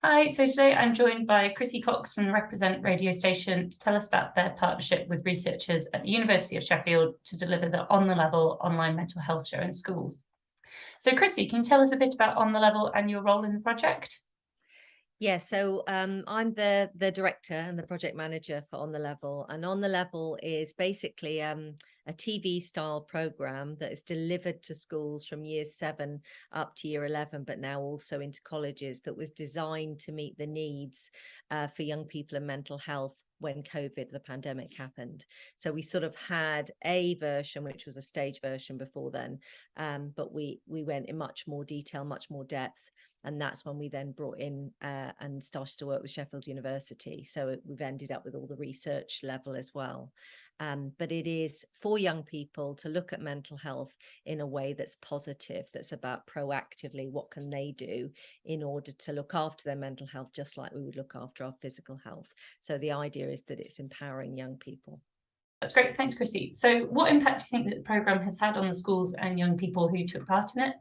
Hi, so today I'm joined by Chrissy Cox from the Reprezent radio station to tell us about their partnership with researchers at the University of Sheffield to deliver the On the Level online mental health show in schools. So Chrissy, can you tell us a bit about On the Level and your role in the project? Yeah, so I'm the director and the project manager for On the Level, and On the Level is basically a TV style program that is delivered to schools from year 7 up to year 11, but now also into colleges. That was designed to meet the needs for young people and mental health when COVID, the pandemic, happened. So we sort of had a version which was a stage version before then, but we went in much more detail, much more depth, and that's when we then brought in and started to work with Sheffield University. So we've ended up with all the research level as well. But it is for young people to look at mental health in a way that's positive, that's about proactively what can they do in order to look after their mental health, just like we would look after our physical health. So the idea is that it's empowering young people. That's great, thanks Chrissy. So what impact do you think that the programme has had on the schools and young people who took part in it?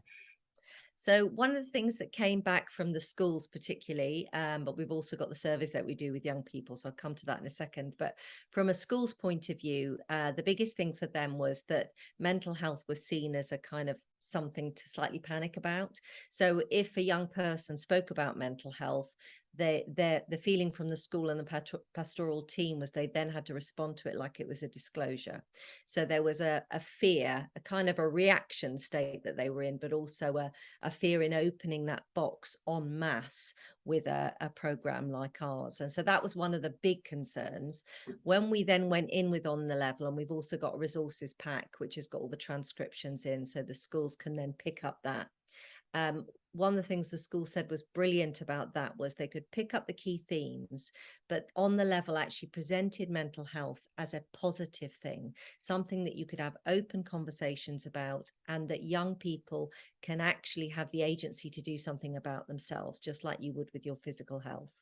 So one of the things that came back from the schools particularly, but we've also got the surveys that we do with young people, so I'll come to that in a second. But from a school's point of view, the biggest thing for them was that mental health was seen as a kind of something to slightly panic about. So if a young person spoke about mental health, the feeling from the school and the pastoral team was they then had to respond to it like it was a disclosure. So there was a fear, a kind of a reaction state that they were in, but also a fear in opening that box en masse with a program like ours. And so that was one of the big concerns. When we then went in with On the Level, and we've also got a resources pack which has got all the transcriptions in, so the schools can then pick up that. One of the things the school said was brilliant about that was they could pick up the key themes, but On the Level actually presented mental health as a positive thing, something that you could have open conversations about, and that young people can actually have the agency to do something about themselves, just like you would with your physical health.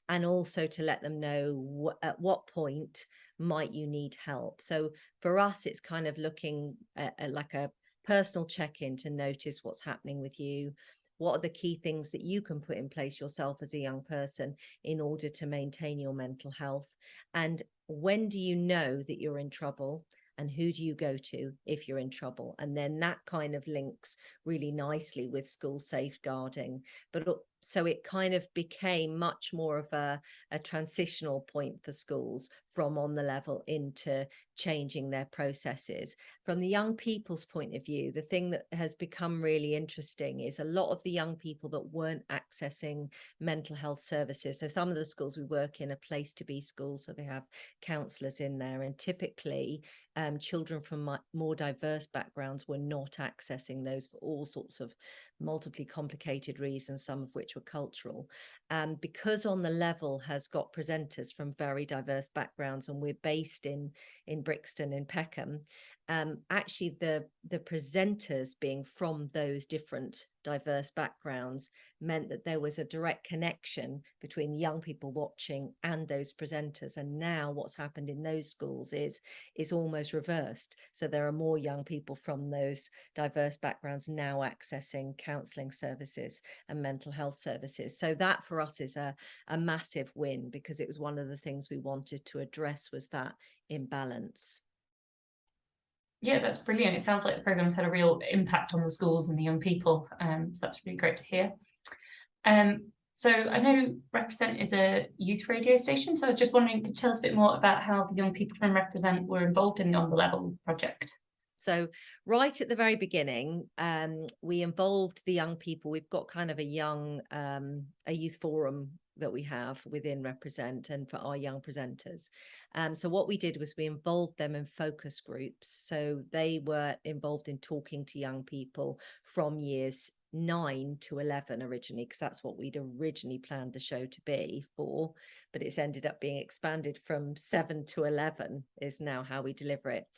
And also to let them know at what point might you need help. So for us, it's kind of looking at like a personal check-in to notice what's happening with you. What are the key things that you can put in place yourself as a young person in order to maintain your mental health? And when do you know that you're in trouble? And who do you go to if you're in trouble? And then that kind of links really nicely with school safeguarding. But so it kind of became much more of a transitional point for schools from On the Level into changing their processes. From the young people's point of view, the thing that has become really interesting is a lot of the young people that weren't accessing mental health services. So some of the schools we work in are place to be schools, so they have counsellors in there, and typically children from more diverse backgrounds were not accessing those for all sorts of multiply complicated reasons, some of which were cultural. Because On the Level has got presenters from very diverse backgrounds, and we're based in Brixton, in Peckham, actually the presenters being from those different diverse backgrounds meant that there was a direct connection between the young people watching and those presenters. And now what's happened in those schools is almost reversed. So there are more young people from those diverse backgrounds now accessing counselling services and mental health services. So that for us is a massive win, because it was one of the things we wanted to address, was that imbalance. Yeah, that's brilliant. It sounds like the programme's had a real impact on the schools and the young people. So that's really great to hear. So I know Represent is a youth radio station, so I was just wondering, could you tell us a bit more about how the young people from Represent were involved in the On the Level project? So right at the very beginning, we involved the young people. We've got kind of a youth forum that we have within Represent and for our young presenters. So what we did was we involved them in focus groups. So they were involved in talking to young people from years 9 to 11 originally, because that's what we'd originally planned the show to be for, but it's ended up being expanded from 7 to 11 is now how we deliver it.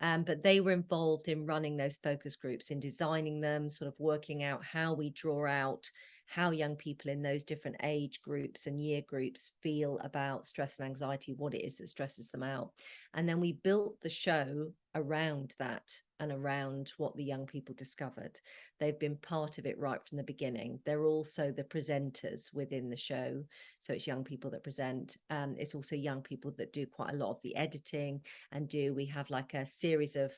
But they were involved in running those focus groups, in designing them, sort of working out how we draw out how young people in those different age groups and year groups feel about stress and anxiety, what it is that stresses them out. And then we built the show around that and around what the young people discovered. They've been part of it right from the beginning. They're also the presenters within the show. So it's young people that present. It's also young people that do quite a lot of the editing we have like a series of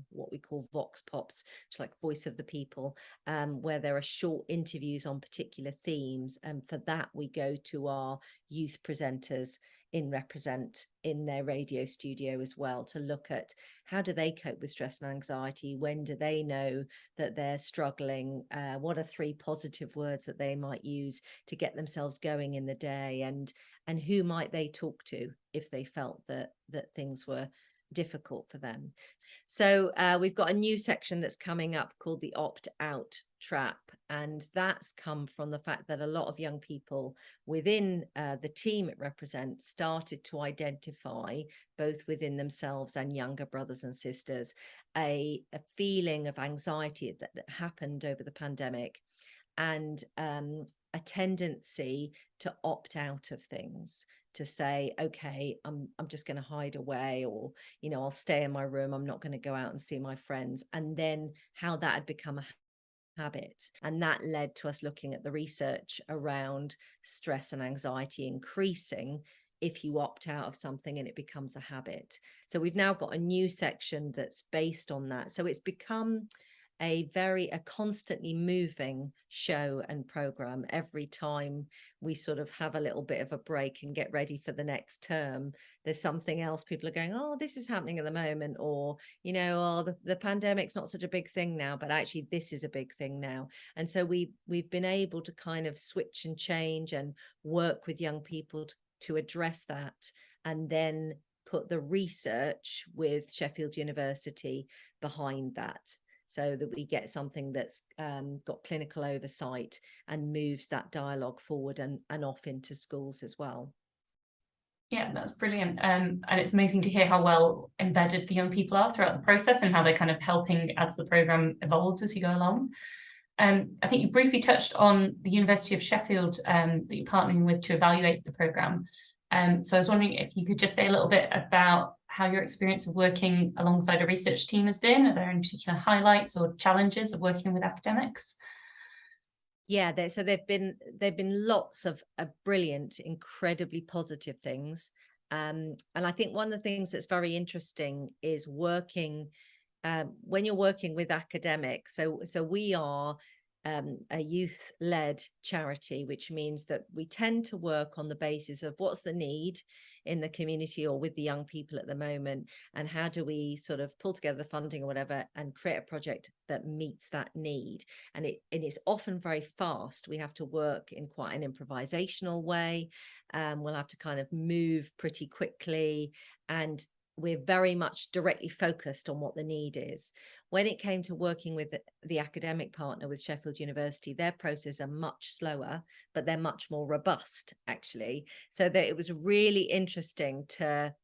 what we call Vox Pops, which is like voice of the people, where there are short interviews on particular themes. And for that, we go to our youth presenters in Reprezent in their radio studio as well, to look at how do they cope with stress and anxiety, when do they know that they're struggling, what are 3 positive words that they might use to get themselves going in the day, and who might they talk to if they felt that things were difficult for them. So we've got a new section that's coming up called the opt-out trap, and that's come from the fact that a lot of young people within the team at Represent started to identify, both within themselves and younger brothers and sisters, a feeling of anxiety that happened over the pandemic, and a tendency to opt out of things, to say, okay, I'm just going to hide away, or, you know, I'll stay in my room, I'm not going to go out and see my friends. And then how that had become a habit. And that led to us looking at the research around stress and anxiety increasing if you opt out of something and it becomes a habit. So we've now got a new section that's based on that. So it's become a constantly moving show and program. Every time we sort of have a little bit of a break and get ready for the next term, there's something else people are going, oh, this is happening at the moment, or, you know, oh, the pandemic's not such a big thing now, but actually this is a big thing now. And so we've been able to kind of switch and change and work with young people to address that, and then put the research with Sheffield University behind that, so that we get something that's got clinical oversight and moves that dialogue forward and off into schools as well. Yeah, that's brilliant. And it's amazing to hear how well embedded the young people are throughout the process, and how they're kind of helping as the programme evolves as you go along. I think you briefly touched on the University of Sheffield that you're partnering with to evaluate the programme. So I was wondering if you could just say a little bit about how your experience of working alongside a research team has been. Are there any particular highlights or challenges of working with academics? Yeah, so there've been lots of brilliant, incredibly positive things. And I think one of the things that's very interesting is working when you're working with academics. So we are a youth-led charity, which means that we tend to work on the basis of what's the need in the community or with the young people at the moment, and how do we sort of pull together the funding or whatever and create a project that meets that need. And it's often very fast. We have to work in quite an improvisational way. We'll have to kind of move pretty quickly, and we're very much directly focused on what the need is. When it came to working with the academic partner with Sheffield University, their processes are much slower, but they're much more robust, actually. So that it was really interesting to,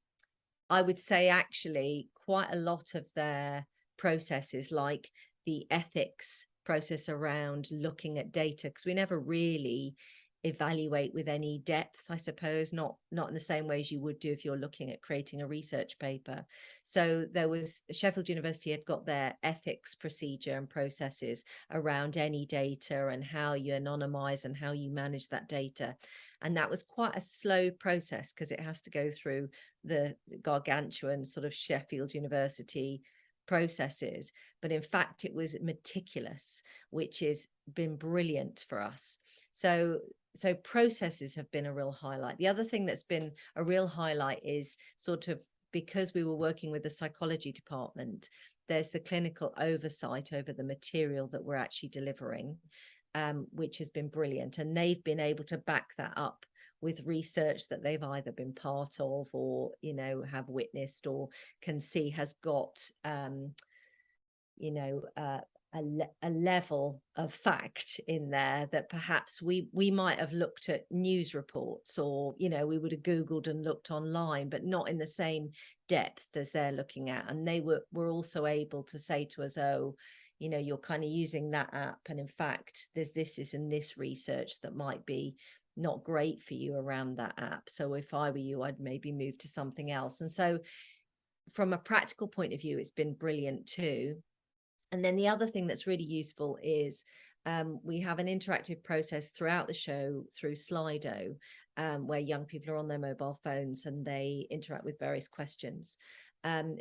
I would say, actually, quite a lot of their processes, like the ethics process around looking at data, because we never really evaluate with any depth, I suppose, not in the same way as you would do if you're looking at creating a research paper. So there was, Sheffield University had got their ethics procedure and processes around any data and how you anonymize and how you manage that data. And that was quite a slow process, because it has to go through the gargantuan sort of Sheffield University processes. But in fact, it was meticulous, which has been brilliant for us. So processes have been a real highlight. The other thing that's been a real highlight is sort of, because we were working with the psychology department, there's the clinical oversight over the material that we're actually delivering, which has been brilliant. And they've been able to back that up with research that they've either been part of, or, you know, have witnessed or can see has got, you know, a level of fact in there that perhaps we might have looked at news reports, or, you know, we would have Googled and looked online, but not in the same depth as they're looking at. And they were also able to say to us, oh, you know, you're kind of using that app, and in fact there's this and this research that might be not great for you around that app. So if I were you, I'd maybe move to something else. And so from a practical point of view, it's been brilliant too. And then the other thing that's really useful is we have an interactive process throughout the show through Slido, where young people are on their mobile phones and they interact with various questions.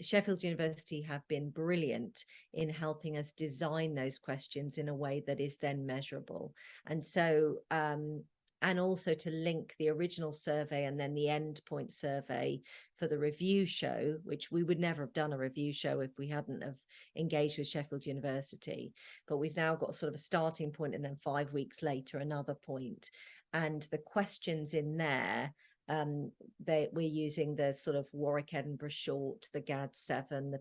Sheffield University have been brilliant in helping us design those questions in a way that is then measurable. And so, and also to link the original survey and then the endpoint survey for the review show, which we would never have done a review show if we hadn't have engaged with Sheffield University. But we've now got sort of a starting point, and then 5 weeks later, another point. And the questions in there, we're using the sort of Warwick Edinburgh short, the GAD7, the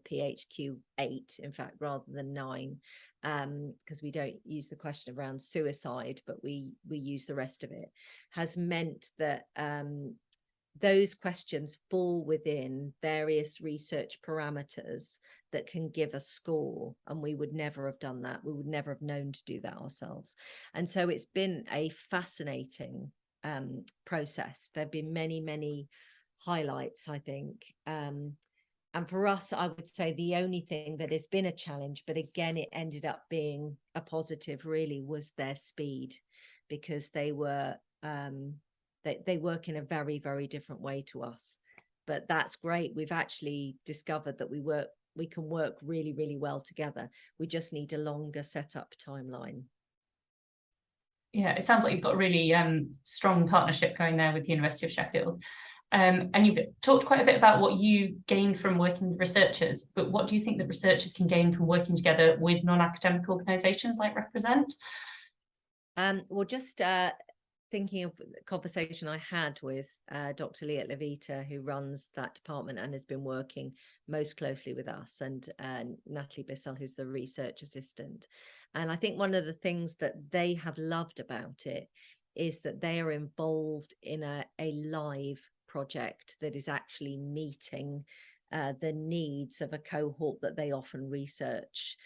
PHQ8, in fact, rather than 9, because we don't use the question around suicide, but we use the rest of it, has meant that those questions fall within various research parameters that can give a score, and we would never have done that. We would never have known to do that ourselves. And so it's been a fascinating process. There have been many highlights, I think. And for us, I would say the only thing that has been a challenge, but again, it ended up being a positive, really, was their speed, because they were they work in a very different way to us. But that's great. We've actually discovered that we can work really well together. We just need a longer setup timeline. Yeah, it sounds like you've got a really strong partnership going there with the University of Sheffield. And you've talked quite a bit about what you gained from working with researchers, but what do you think that researchers can gain from working together with non-academic organisations like Reprezent? Well, just thinking of the conversation I had with Dr. Leah Levita, who runs that department and has been working most closely with us, and Natalie Bissell, who's the research assistant. And I think one of the things that they have loved about it is that they are involved in a live project that is actually meeting the needs of a cohort that they often research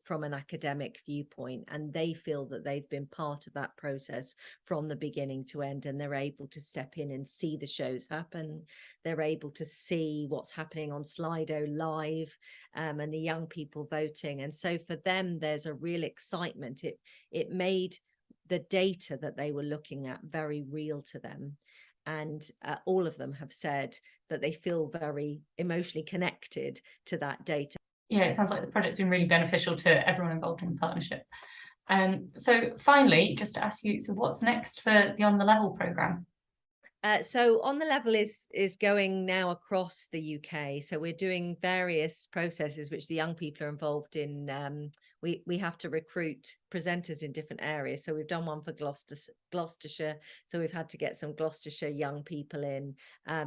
from an academic viewpoint, and they feel that they've been part of that process from the beginning to end, and they're able to step in and see the shows happen. They're able to see what's happening on Slido live, and the young people voting. And so for them, there's a real excitement. It made the data that they were looking at very real to them. And all of them have said that they feel very emotionally connected to that data. Yeah, it sounds like the project's been really beneficial to everyone involved in the partnership. So finally, just to ask you, so what's next for the On the Level programme? So On the Level is going now across the UK. So we're doing various processes which the young people are involved in. We have to recruit presenters in different areas. So we've done one for Gloucestershire. So we've had to get some Gloucestershire young people in,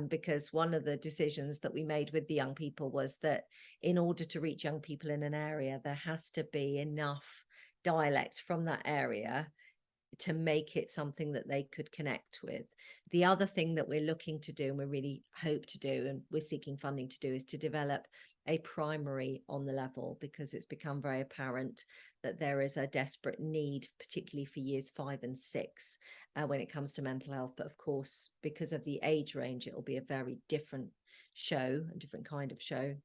because one of the decisions that we made with the young people was that in order to reach young people in an area, there has to be enough dialect from that area to make it something that they could connect with. The other thing that we're looking to do, and we really hope to do, and we're seeking funding to do, is to develop a primary On the Level, because it's become very apparent that there is a desperate need, particularly for years 5 and 6, when it comes to mental health. But of course, because of the age range, it will be a very different show, a different kind of show.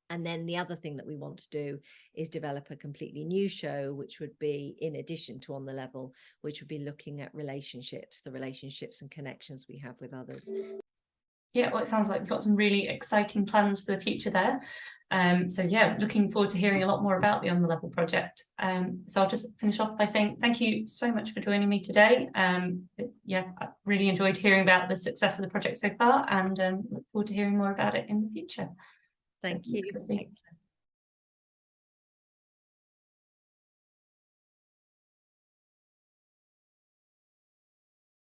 And then the other thing that we want to do is develop a completely new show, which would be in addition to On the Level, which would be looking at relationships, the relationships and connections we have with others. Yeah, well, it sounds like you've got some really exciting plans for the future there. So yeah, looking forward to hearing a lot more about the On the Level project. So I'll just finish off by saying thank you so much for joining me today. Yeah, I really enjoyed hearing about the success of the project so far, and look forward to hearing more about it in the future. Thank you.